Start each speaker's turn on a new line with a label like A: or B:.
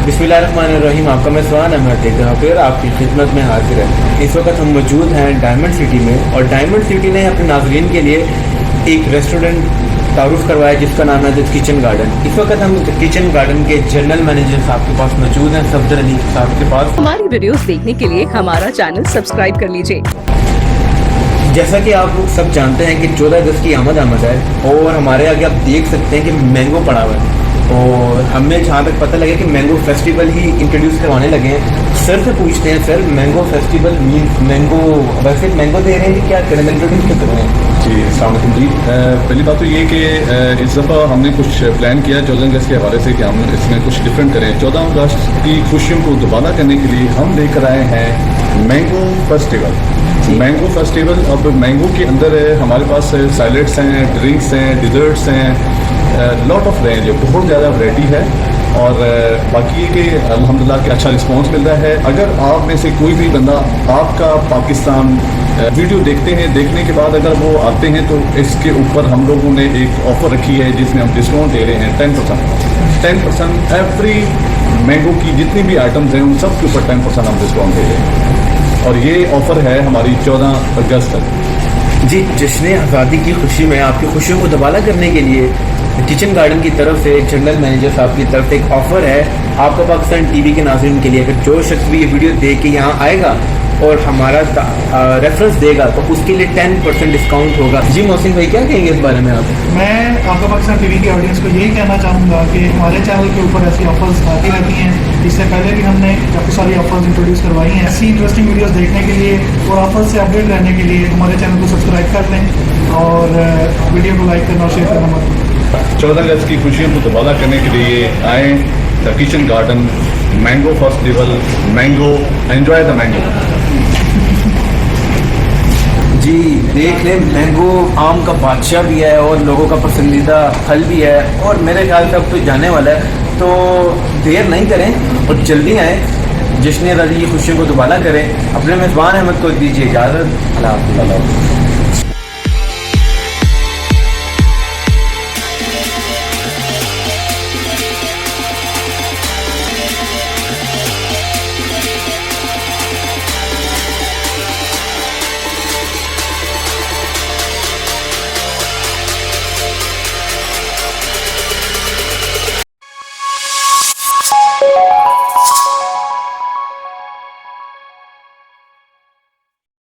A: बिस्मिल्लाहिर्रहमानिर्रहीम। आपका मेज़बान अहमद एक दफ़ा फिर आपकी खिदमत में हाजिर है। इस वक्त हम मौजूद हैं डायमंड सिटी में, और डायमंड सिटी ने अपने नाज़रीन के लिए एक रेस्टोरेंट तारुफ करवाया जिसका नाम है द किचन गार्डन। इस वक्त हम द किचन गार्डन के जनरल मैनेजर साहब के पास मौजूद हैं, सफदर अली साहब के पास।
B: हमारी वीडियोस देखने के लिए हमारा चैनल सब्सक्राइब कर लीजिए।
A: जैसा कि आप लोग सब जानते हैं कि 14 अगस्त की आमद है, और हमारे आगे आप देख सकते हैं कि मैंगो पड़ा हुआ है, और हमें जहाँ तक पता लगे कि मैंगो फेस्टिवल ही इंट्रोड्यूस करवाने लगे हैं। सर से पूछते हैं, sir mango festival means mango, वैसे मैंगो दे रहे हैं कि क्या करें, इंट्रोड्यूस क्यों कर रहे हैं?
C: जी अस्सलाम वालेकुम जी। पहली बात तो ये कि इस दफ़ा हमने कुछ प्लान किया 14 अगस्त के हवाले से कि हम इसमें कुछ डिफरेंट करें। 14 अगस्त की खुशियों को दोबारा करने के लिए हम लेकर आए हैं मैंगो फेस्टिवल। मैंगो फेस्टिवल, अब मैंगो के अंदर हमारे पास सैलेड्स हैं, ड्रिंक्स हैं, डिज़र्ट्स हैं, लॉट ऑफ रेंज, बहुत ज़्यादा वैरायटी है। और बाकी ये कि अल्हम्दुलिल्लाह कि अच्छा रिस्पांस मिल रहा है। अगर आप में से कोई भी बंदा आपका पाकिस्तान वीडियो देखते हैं, देखने के बाद अगर वो आते हैं तो इसके ऊपर हम लोगों ने एक ऑफ़र रखी है जिसमें हम डिस्काउंट दे रहे हैं 10% एवरी मैंगो की जितनी भी आइटम्स हैं उन सब के ऊपर 10% हम डिस्काउंट दे रहे हैं, और ये ऑफ़र है हमारी 14 अगस्त तक।
A: जी, जश्न आज़ादी की खुशी में आपकी खुशियों को दोबारा करने के लिए किचन गार्डन की तरफ से जनरल मैनेजर साहब की तरफ से एक ऑफ़र है आपका पाकिस्तान टीवी के नाज़रीन के लिए। अगर जो शख्स भी ये वीडियो देख के यहाँ आएगा और हमारा रेफरेंस देगा तो उसके लिए 10% डिस्काउंट होगा। जी मोहसिन भाई, क्या कहेंगे इस बारे में आप?
D: मैं आपका पाकिस्तान टीवी की ऑडियंस को यही कहना चाहूँगा कि हमारे चैनल के ऊपर ऐसी ऑफर्स आती रहती हैं। इससे पहले भी हमने काफ़ी सारी ऑफर्स इंट्रोड्यूस करवाई हैं। ऐसी इंटरेस्टिंग वीडियोस देखने के लिए और ऑफर्स से अपडेट रहने के लिए हमारे चैनल को सब्सक्राइब कर लें और वीडियो को लाइक करना और शेयर करना मत।
C: 14 अगस्त की खुशियों को दोबारा करने के लिए आए the kitchen garden mango festival. Mango, enjoy the mango.
A: जी देख लें, मैंगो आम का बादशाह भी है और लोगों का पसंदीदा फल भी है, और मेरे ख्याल से अब तो जाने वाला है, तो देर नहीं करें और जल्दी आएँ, जश्न आज़ादी की खुशियों को दोबारा करें। अपने मेज़बान अहमद को दीजिए इजाज़त। अल्लाह हाफ़िज़।